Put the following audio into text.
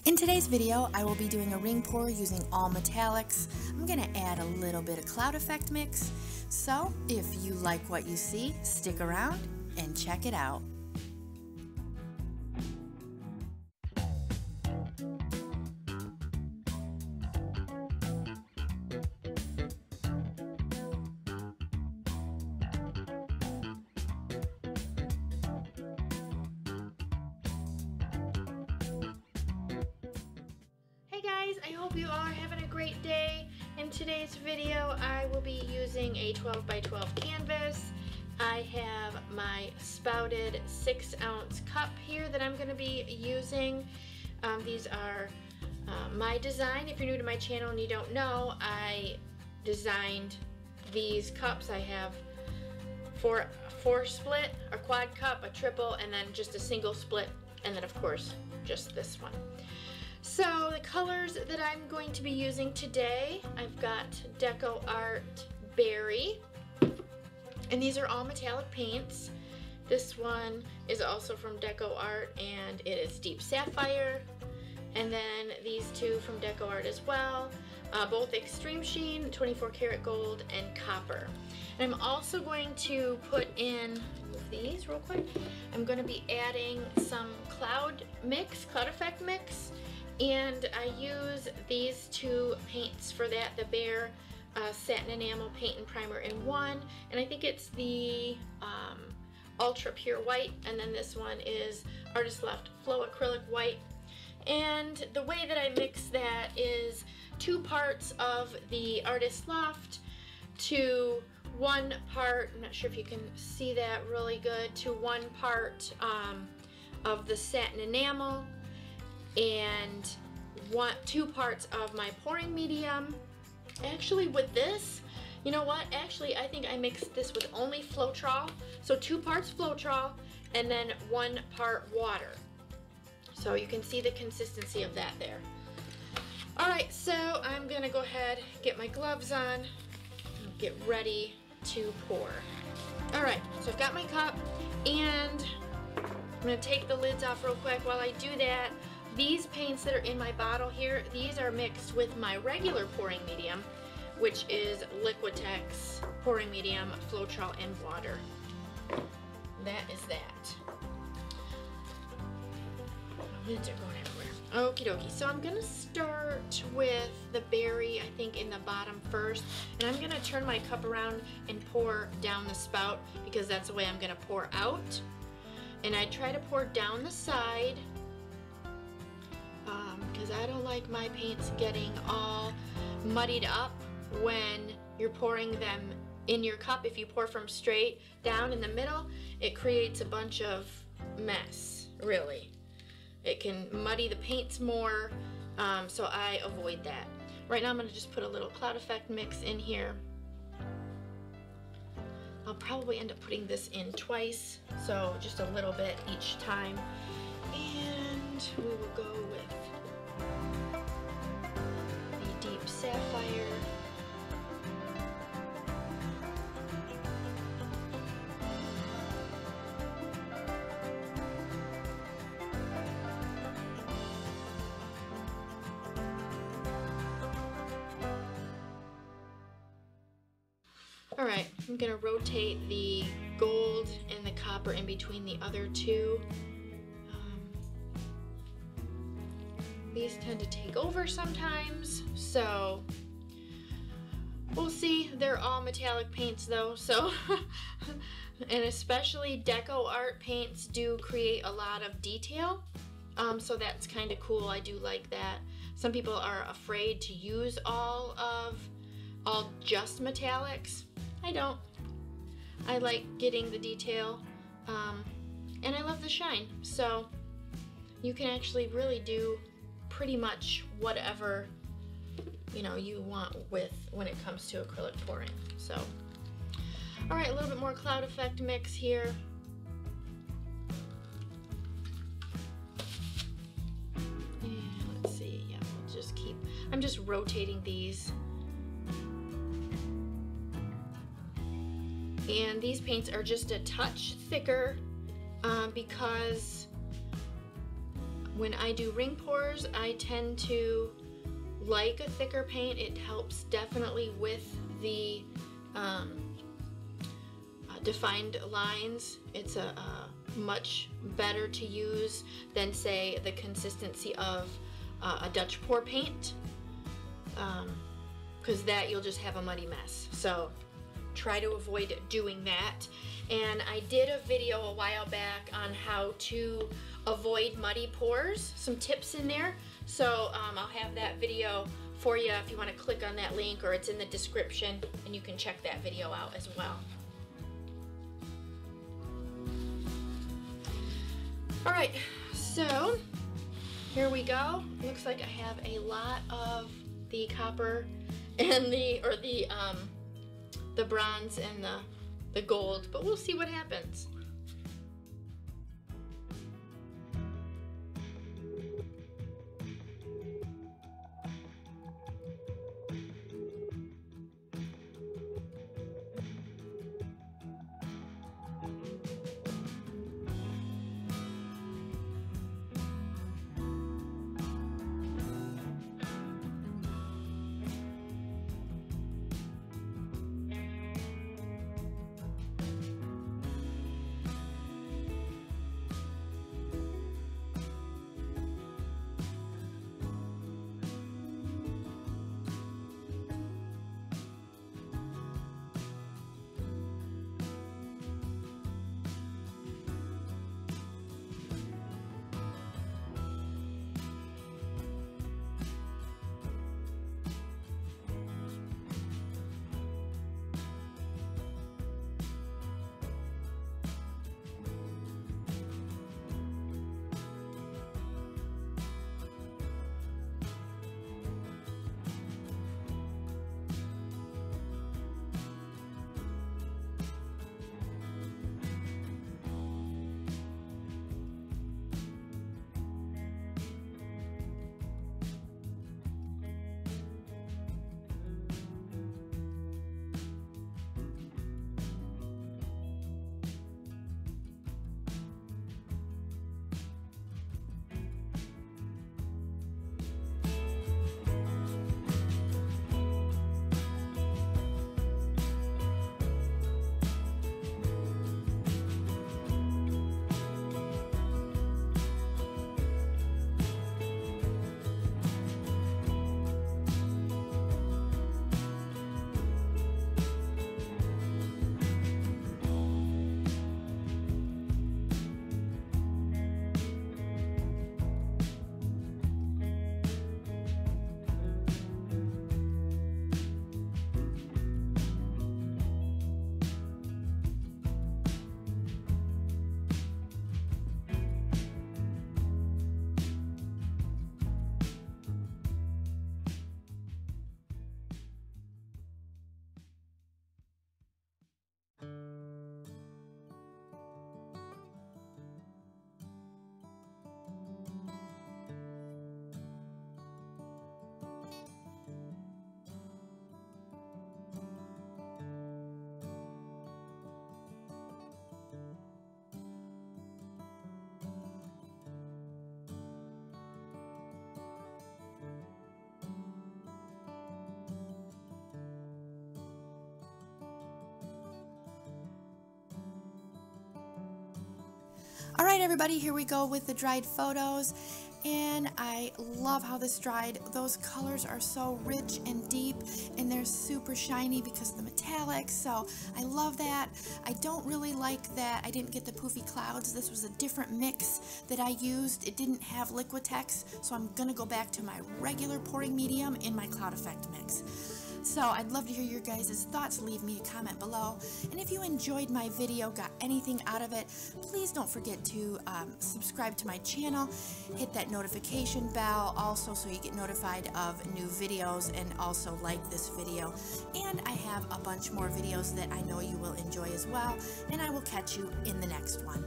In today's video, I will be doing a ring pour using all metallics. I'm going to add a little bit of cloud effect mix. So if you like what you see, stick around and check it out. I hope you all are having a great day. In today's video, I will be using a 12 by 12 canvas. I have my spouted 6-ounce cup here that I'm going to be using. These are my design. If you're new to my channel and you don't know, I designed these cups. I have four split, a quad cup, a triple, and then just a single split, and then of course just this one. So the colors that I'm going to be using today, I've got DecoArt Berry, and these are all metallic paints. This one is also from DecoArt, and it is Deep Sapphire, and then these two from DecoArt as well, both Extreme Sheen, 24 karat gold, and copper. And I'm also going to put in these real quick. I'm going to be adding some cloud effect mix. And I use these two paints for that, the Behr Satin Enamel Paint and Primer in one, and I think it's the Ultra Pure White, and then this one is Artist Loft Flow Acrylic White. And the way that I mix that is 2 parts of the Artist Loft to 1 part, I'm not sure if you can see that really good, to 1 part of the Satin Enamel, and 2 parts of my pouring medium. Actually with this, you know what, actually I think I mixed this with only Floetrol, so 2 parts Floetrol and then 1 part water. So you can see the consistency of that there. Alright, so I'm gonna go ahead, get my gloves on, and get ready to pour. Alright, so I've got my cup, and I'm gonna take the lids off real quick. While I do that, these paints that are in my bottle here, these are mixed with my regular pouring medium, which is Liquitex pouring medium, Floetrol, and water. That is that. My lids are going everywhere. Okie dokie. So I'm gonna start with the berry, I think, in the bottom first, and I'm gonna turn my cup around and pour down the spout because that's the way I'm gonna pour out. And I try to pour down the side, because I don't like my paints getting all muddied up when you're pouring them in your cup. If you pour from straight down in the middle, it creates a bunch of mess, really. It can muddy the paints more, so I avoid that. Right now I'm going to just put a little cloud effect mix in here. I'll probably end up putting this in twice, so just a little bit each time. And we will go with the Deep Sapphire. Alright, I'm going to rotate the gold and the copper in between the other two. These tend to take over sometimes, so we'll see. They're all metallic paints though, so and especially DecoArt paints do create a lot of detail, so that's kind of cool. I do like that. Some people are afraid to use all just metallics. I don't. I like getting the detail, and I love the shine, so you can actually really do pretty much whatever you want with when it comes to acrylic pouring. So all right, a little bit more cloud effect mix here. And let's see, yeah, we'll just keep, I'm just rotating these. And these paints are just a touch thicker because When I do ring pours, I tend to like a thicker paint. It helps definitely with the defined lines. It's a much better to use than, say, the consistency of a Dutch pour paint, because that you'll just have a muddy mess. So try to avoid doing that. And I did a video a while back on how to avoid muddy pours, some tips in there. So I'll have that video for you if you want to click on that link, or it's in the description and you can check that video out as well. All right, so here we go. Looks like I have a lot of the copper and the bronze and the gold, but we'll see what happens. All right, everybody, here we go with the dried photos, and I love how this dried. Those colors are so rich and deep, and they're super shiny because of the metallics, so I love that. I don't really like that I didn't get the poofy clouds. This was a different mix that I used. It didn't have Liquitex, so I'm gonna go back to my regular pouring medium in my cloud effect mix. So I'd love to hear your guys' thoughts. Leave me a comment below. And if you enjoyed my video, got anything out of it, please don't forget to subscribe to my channel, hit that notification bell also so you get notified of new videos, and also like this video. And I have a bunch more videos that I know you will enjoy as well, and I will catch you in the next one.